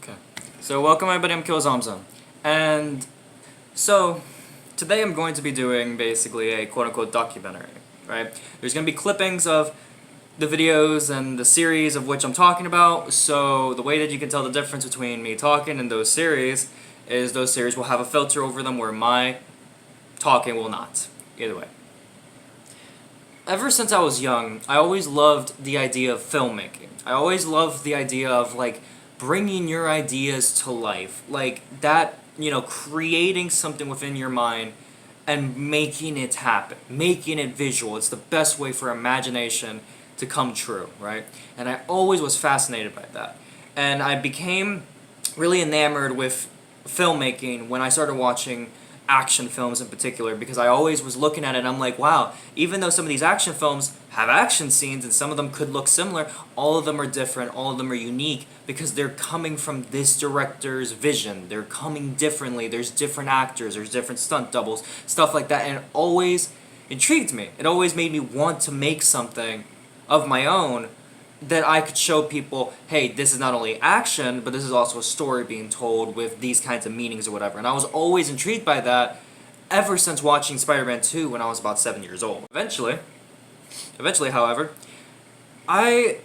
Okay. So welcome everybody, I'm Killzomza. And so today I'm going to be doing basically a quote-unquote documentary, right? There's going to be clippings of the videos and the series of which I'm talking about, so the way that you can tell the difference between me talking and those series is those series will have a filter over them where my talking will not. Either way. Ever since I was young, I always loved the idea of filmmaking. I always loved the idea of, like, bringing your ideas to life. Like, that, creating something within your mind and making it happen. Making it visual. It's the best way for imagination to come true, right? And I always was fascinated by that. And I became really enamored with filmmaking when I started watching action films in particular, because I always was looking at it and I'm like, wow, even though some of these action films have action scenes and some of them could look similar, all of them are different, all of them are unique because they're coming from this director's vision. They're coming differently, there's different actors, there's different stunt doubles, stuff like that, and it always intrigued me. It always made me want to make something of my own that I could show people, hey, this is not only action, but this is also a story being told with these kinds of meanings or whatever. And I was always intrigued by that ever since watching Spider-Man 2 when I was about 7 years old. Eventually, however, I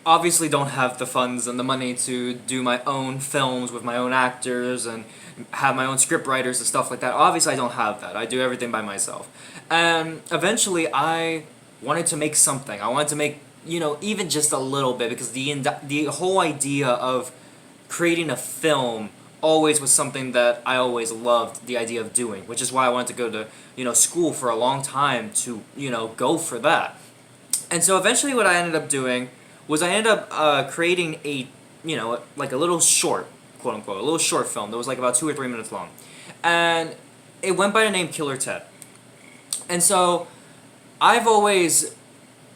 obviously don't have the funds and the money to do my own films with my own actors and have my own script writers and stuff like that. Obviously, I don't have that. I do everything by myself. And eventually, I wanted to make something. I wanted to make, even just a little bit, because the whole idea of creating a film always was something that I always loved the idea of doing, which is why I wanted to go to, school for a long time to, go for that. And so eventually what I ended up doing was I ended up creating a, like a little short, quote unquote, a little short film that was like about 2 or 3 minutes long. And it went by the name Killer Ted. And so I've always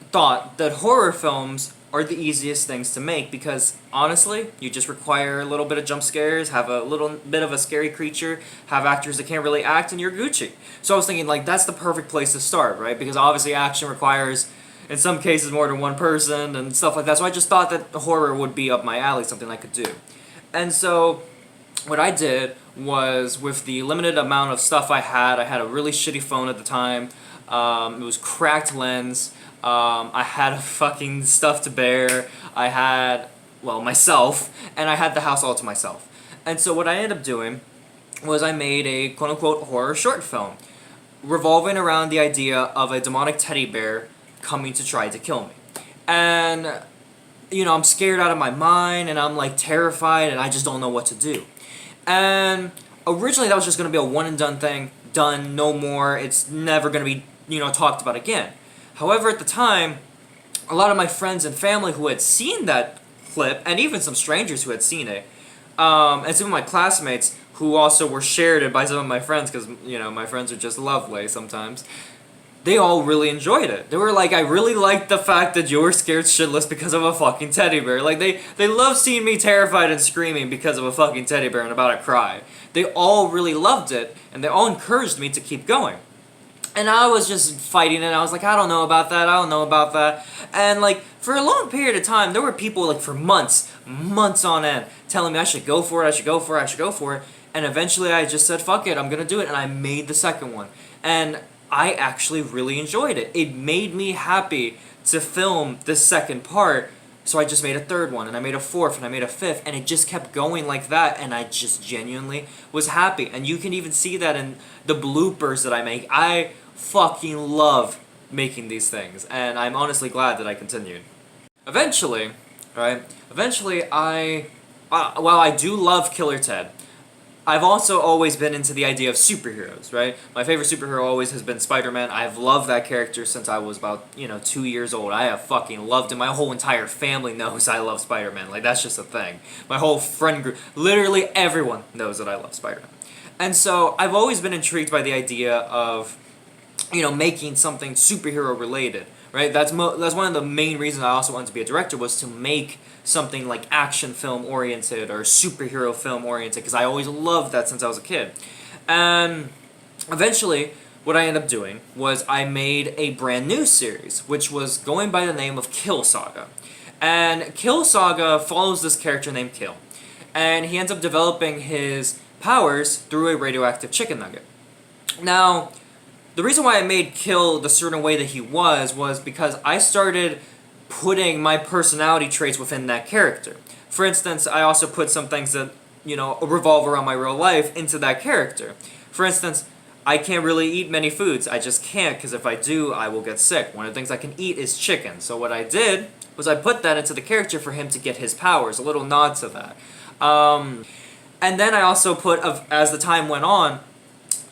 thought that horror films are the easiest things to make because, honestly, you just require a little bit of jump scares, have a little bit of a scary creature, have actors that can't really act, and you're Gucci. So I was thinking, like, that's the perfect place to start, right? Because obviously action requires, in some cases, more than one person and stuff like that. So I just thought that horror would be up my alley, something I could do. And so what I did was, with the limited amount of stuff I had a really shitty phone at the time. It was cracked lens. I had a fucking stuffed bear. I had, myself, and I had the house all to myself. And so what I ended up doing was I made a quote-unquote horror short film revolving around the idea of a demonic teddy bear coming to try to kill me. And, I'm scared out of my mind, and I'm, like, terrified, and I just don't know what to do. And originally that was just going to be a one-and-done thing. Done, no more. It's never going to be, talked about again. However, at the time, a lot of my friends and family who had seen that clip, and even some strangers who had seen it, and some of my classmates who also were shared it by some of my friends, because, my friends are just lovely sometimes, they all really enjoyed it. They were like, I really liked the fact that you were scared shitless because of a fucking teddy bear. Like, they loved seeing me terrified and screaming because of a fucking teddy bear and about to cry. They all really loved it, and they all encouraged me to keep going. And I was just fighting it. I was like, I don't know about that. And, like, for a long period of time, there were people, like, for months on end, telling me I should go for it. And eventually I just said, fuck it, I'm gonna do it. And I made the second one. And I actually really enjoyed it. It made me happy to film the second part. So I just made a third one, and I made a fourth, and I made a fifth, and it just kept going like that, and I just genuinely was happy. And you can even see that in the bloopers that I make. I fucking love making these things, and I'm honestly glad that I continued. Eventually, while I do love Killer Ted, I've also always been into the idea of superheroes, right? My favorite superhero always has been Spider-Man. I've loved that character since I was about, 2 years old. I have fucking loved him. My whole entire family knows I love Spider-Man. Like, that's just a thing. My whole friend group, literally everyone knows that I love Spider-Man. And so I've always been intrigued by the idea of, making something superhero related, right? That's one of the main reasons I also wanted to be a director, was to make something like action film oriented or superhero film oriented, because I always loved that since I was a kid. And eventually what I ended up doing was I made a brand new series, which was going by the name of Kill Saga. And Kill Saga follows this character named Kill. and he ends up developing his powers through a radioactive chicken nugget. Now, the reason why I made Kill the certain way that he was because I started putting my personality traits within that character. For instance, I also put some things that, revolve around my real life into that character. For instance, I can't really eat many foods. I just can't, because if I do, I will get sick. One of the things I can eat is chicken. So what I did was I put that into the character for him to get his powers, a little nod to that. And then I also put, as the time went on,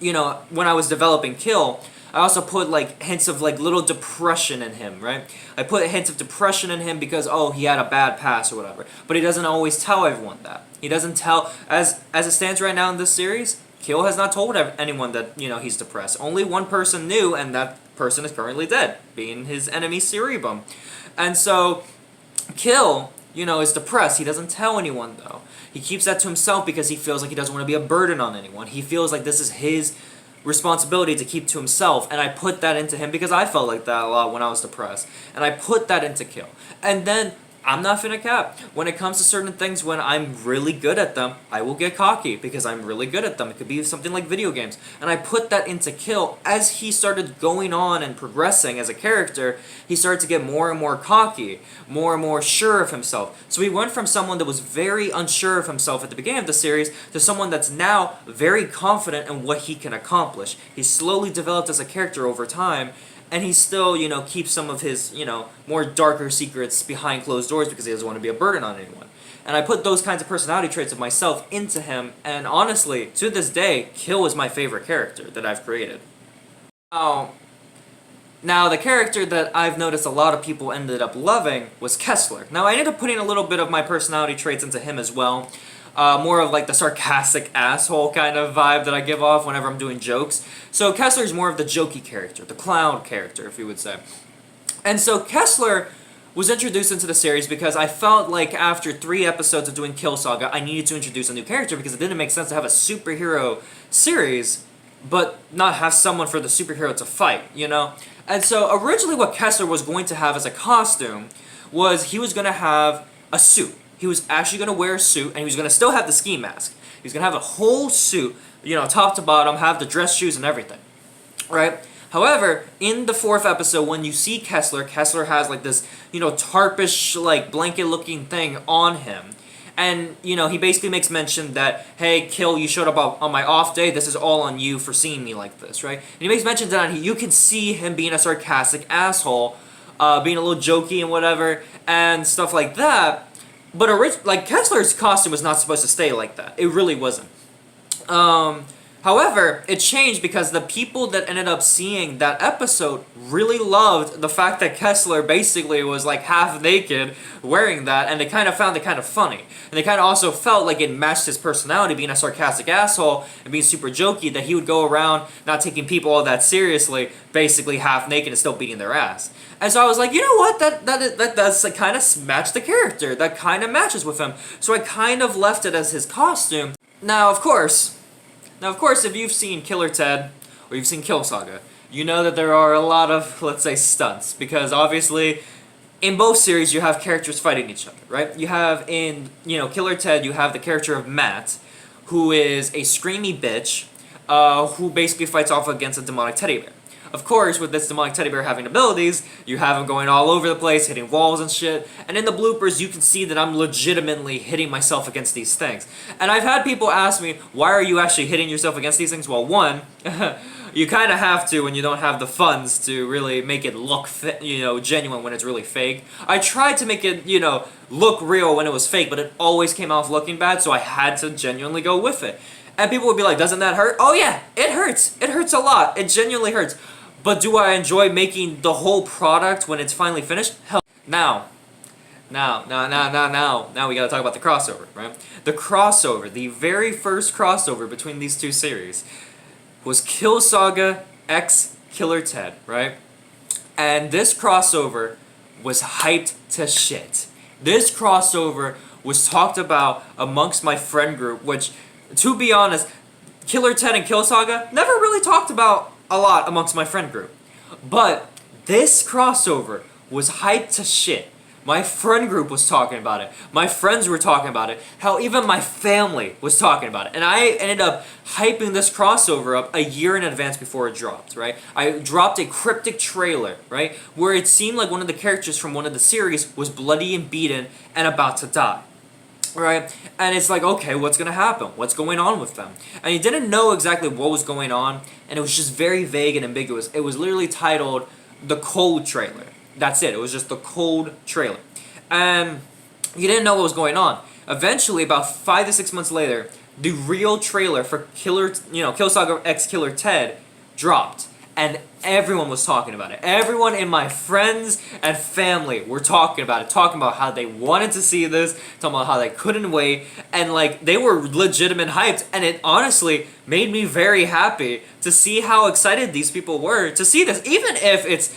when I was developing Kill, I also put hints of little depression in him, right? I put hints of depression in him because he had a bad past or whatever. But he doesn't always tell everyone that. He doesn't tell, as it stands right now in this series, Kill has not told anyone that, he's depressed. Only one person knew, and that person is currently dead, being his enemy Cerebum. And so, Kill, is depressed. He doesn't tell anyone, though. He keeps that to himself because he feels like he doesn't want to be a burden on anyone. He feels like this is his responsibility to keep to himself, and I put that into him because I felt like that a lot when I was depressed. And I put that into Kill. And then, I'm not finna cap. When it comes to certain things, when I'm really good at them, I will get cocky because I'm really good at them. It could be something like video games. And I put that into Kill. As he started going on and progressing as a character, he started to get more and more cocky, more and more sure of himself. So he went from someone that was very unsure of himself at the beginning of the series to someone that's now very confident in what he can accomplish. He slowly developed as a character over time. And he still, keeps some of his, more darker secrets behind closed doors because he doesn't want to be a burden on anyone. And I put those kinds of personality traits of myself into him, and honestly, to this day, Kill is my favorite character that I've created. Now, the character that I've noticed a lot of people ended up loving was Kessler. Now, I ended up putting a little bit of my personality traits into him as well. More of the sarcastic asshole kind of vibe that I give off whenever I'm doing jokes. So Kessler's more of the jokey character, the clown character, if you would say. And so Kessler was introduced into the series because I felt like after 3 episodes of doing Kill Saga, I needed to introduce a new character because it didn't make sense to have a superhero series, but not have someone for the superhero to fight, And so originally what Kessler was going to have as a costume was he was going to have a suit. He was actually going to wear a suit, and he was going to still have the ski mask. He was going to have a whole suit, top to bottom, have the dress shoes and everything, right? However, in the 4th episode, when you see Kessler has this, tarpish, blanket-looking thing on him. And, he basically makes mention that, hey, Kill, you showed up on my off day, this is all on you for seeing me like this, right? And he makes mention that you can see him being a sarcastic asshole, being a little jokey and whatever, and stuff like that. But Kessler's costume was not supposed to stay like that. It really wasn't. However, it changed because the people that ended up seeing that episode really loved the fact that Kessler basically was half naked wearing that, and they kind of found it kind of funny. And they kind of also felt like it matched his personality, being a sarcastic asshole and being super jokey, that he would go around not taking people all that seriously, basically half naked and still beating their ass. And so I was like, you know what, that does kind of match the character. That kind of matches with him. So I kind of left it as his costume. Now, of course, if you've seen Killer Ted, or you've seen Kill Saga, you know that there are a lot of, let's say, stunts. Because obviously, in both series, you have characters fighting each other, right? You have in, Killer Ted, you have the character of Matt, who is a screamy bitch, who basically fights off against a demonic teddy bear. Of course, with this demonic teddy bear having abilities, you have him going all over the place, hitting walls and shit. And in the bloopers, you can see that I'm legitimately hitting myself against these things. And I've had people ask me, why are you actually hitting yourself against these things? Well, one, you kind of have to when you don't have the funds to really make it look, genuine when it's really fake. I tried to make it, look real when it was fake, but it always came off looking bad, so I had to genuinely go with it. And people would be like, doesn't that hurt? Oh yeah, it hurts. It hurts a lot. It genuinely hurts. But do I enjoy making the whole product when it's finally finished? Hell, now we gotta talk about the crossover, right? The crossover, the very first crossover between these two series was Kill Saga X Killer Ted, right? And this crossover was hyped to shit. This crossover was talked about amongst my friend group, which, to be honest, Killer Ted and Kill Saga never really talked about a lot amongst my friend group. But this crossover was hyped to shit My friend group was talking about it. My friends were talking about it. Hell, even my family was talking about it. And I ended up hyping this crossover up a year in advance before it dropped, right? I dropped a cryptic trailer, right? Where it seemed like one of the characters from one of the series was bloody and beaten and about to die. Right? And it's like, okay, what's gonna happen? What's going on with them? And you didn't know exactly what was going on, and it was just very vague and ambiguous. It was literally titled The Cold Trailer. That's it. It was just The Cold Trailer. And you didn't know what was going on. Eventually, about 5 to 6 months later, the real trailer for Kill Saga X Killer Ted dropped. And everyone was talking about it. Everyone in my friends and family were talking about it, talking about how they wanted to see this, talking about how they couldn't wait, and like they were legitimate hyped, and it honestly made me very happy to see how excited these people were to see this, even if it's,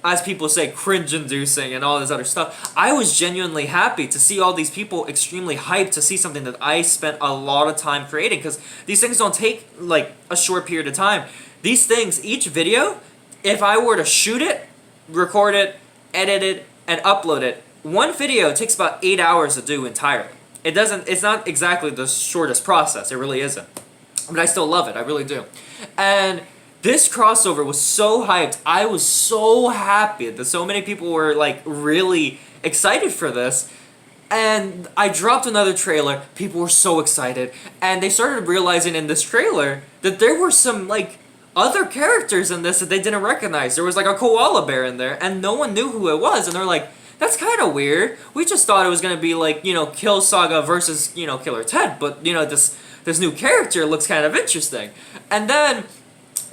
as people say, cringe-inducing and all this other stuff. I was genuinely happy to see all these people extremely hyped to see something that I spent a lot of time creating, because these things don't take like a short period of time. These things, each video, if I were to shoot it, record it, edit it, and upload it, one video takes about 8 hours to do entirely. It's not exactly the shortest process, it really isn't. But I still love it, I really do. And this crossover was so hyped, I was so happy that so many people were like really excited for this. And I dropped another trailer, people were so excited, and they started realizing in this trailer that there were some like other characters in this that they didn't recognize. There was like a koala bear in there, and no one knew who it was, and they're like, that's kind of weird. We just thought it was gonna be like, Kill Saga versus, Killer Ted, but, this new character looks kind of interesting. And then,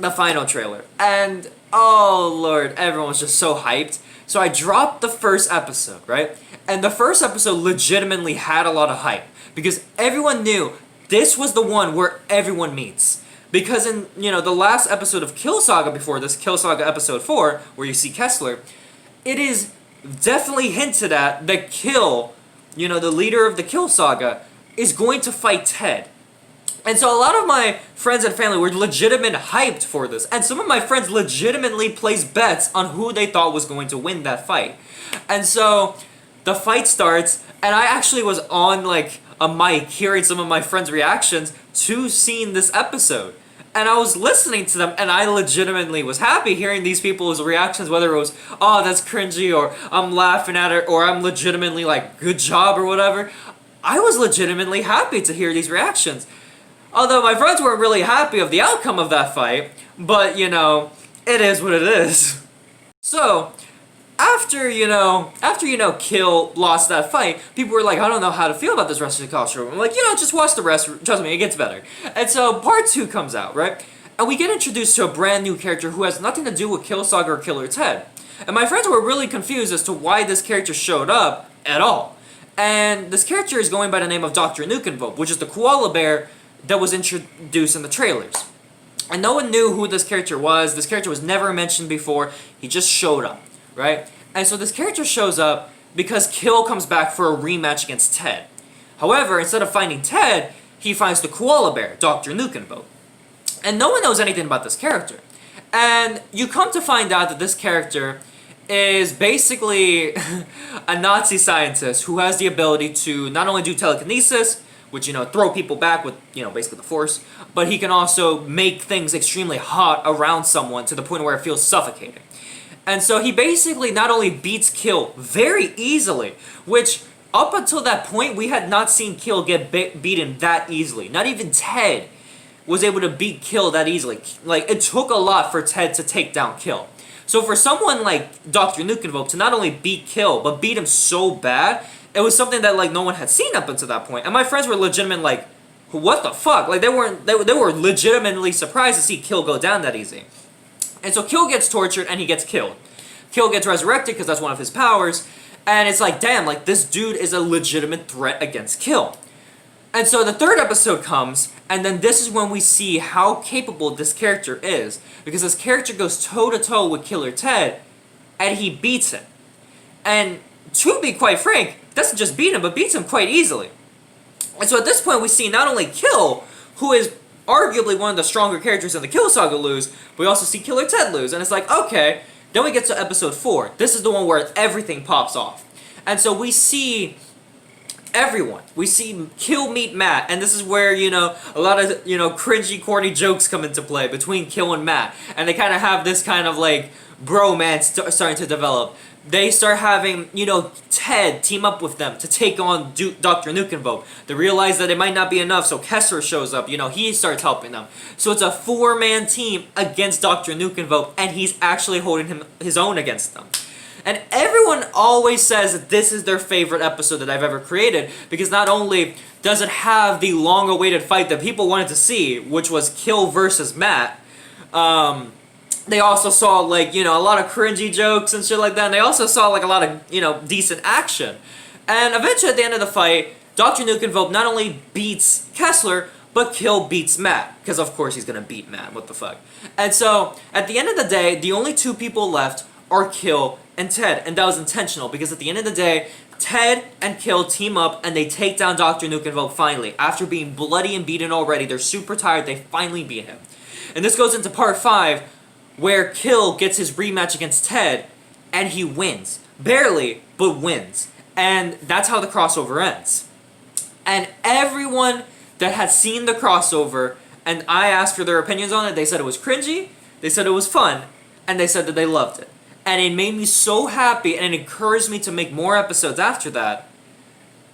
the final trailer, and oh lord, everyone was just so hyped. So I dropped the first episode, right? And the first episode legitimately had a lot of hype, because everyone knew this was the one where everyone meets. Because in, the last episode of Kill Saga before this, Kill Saga episode 4, where you see Kessler, it is definitely hinted at that Kill, the leader of the Kill Saga, is going to fight Ted. And so a lot of my friends and family were legitimate hyped for this. And some of my friends legitimately placed bets on who they thought was going to win that fight. And so the fight starts, and I actually was on like a mic hearing some of my friends' reactions to seeing this episode. And I was listening to them, and I legitimately was happy hearing these people's reactions, whether it was, oh, that's cringy, or I'm laughing at it, or I'm legitimately like, good job, or whatever. I was legitimately happy to hear these reactions. Although my friends weren't really happy of the outcome of that fight, but, it is what it is. So, after Kill lost that fight, people were like, I don't know how to feel about this rest of the costume. I'm like, just watch the rest, trust me, it gets better. And so, part 2 comes out, right? And we get introduced to a brand new character who has nothing to do with Kill Saga or Killer Ted. And my friends were really confused as to why this character showed up at all. And this character is going by the name of Dr. Nukenvope, which is the koala bear that was introduced in the trailers. And no one knew who this character was. This character was never mentioned before. He just showed up, right? And so this character shows up because Kill comes back for a rematch against Ted. However, instead of finding Ted, he finds the koala bear, Dr. Nukenvope. And no one knows anything about this character. And you come to find out that this character is basically a Nazi scientist who has the ability to not only do telekinesis, which, throw people back with, basically the Force, but he can also make things extremely hot around someone to the point where it feels suffocating. And so he basically not only beats Kill very easily, which up until that point, we had not seen Kill get beaten that easily. Not even Ted was able to beat Kill that easily. Like, it took a lot for Ted to take down Kill. So for someone like Dr. Nukenvope to not only beat Kill, but beat him so bad, it was something that like no one had seen up until that point. And my friends were legitimate like, what the fuck? Like they were legitimately surprised to see Kill go down that easy. And so Kill gets tortured and he gets killed. Kill gets resurrected because that's one of his powers. And it's like, damn, like this dude is a legitimate threat against Kill. And so the third episode comes, and then this is when we see how capable this character is. Because this character goes toe-to-toe with Killer Ted, and he beats him. And to be quite frank, doesn't just beat him, but beats him quite easily. And so at this point we see not only Kill, who is arguably one of the stronger characters in the Kill Saga, lose, but we also see Killer Ted lose. And it's like, okay, then we get to episode 4. This is the one where everything pops off. And so we see everyone. We see Kill meet Matt, and this is where, you know, a lot of, you know, cringy, corny jokes come into play between Kill and Matt. And they kind of have this kind of, like, bromance starting to develop. They start having, you know, Ted team up with them to take on Dr. Nukenvope. They realize that it might not be enough, so Kessler shows up. You know, he starts helping them. So it's a 4-man team against Dr. Nukenvope, and he's actually holding his own against them. And everyone always says that this is their favorite episode that I've ever created, because not only does it have the long-awaited fight that people wanted to see, which was Kill versus Matt, they also saw, like, you know, a lot of cringy jokes and shit like that, and they also saw, like, a lot of, you know, decent action. And eventually, at the end of the fight, Dr. Nukenvope not only beats Kessler, but Kill beats Matt. Because, of course, he's gonna beat Matt. What the fuck? And so, at the end of the day, the only 2 people left are Kill and Ted. And that was intentional, because at the end of the day, Ted and Kill team up, and they take down Dr. Nukenvope finally. After being bloody and beaten already, they're super tired, they finally beat him. And this goes into part 5, where Kill gets his rematch against Ted, and he wins. Barely, but wins. And that's how the crossover ends. And everyone that had seen the crossover, and I asked for their opinions on it, they said it was cringy, they said it was fun, and they said that they loved it. And it made me so happy, and it encouraged me to make more episodes after that.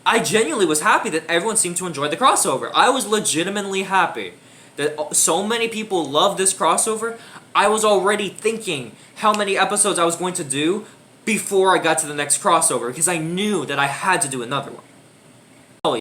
I genuinely was happy that everyone seemed to enjoy the crossover. I was legitimately happy that so many people loved this crossover. I was already thinking how many episodes I was going to do before I got to the next crossover, because I knew that I had to do another one.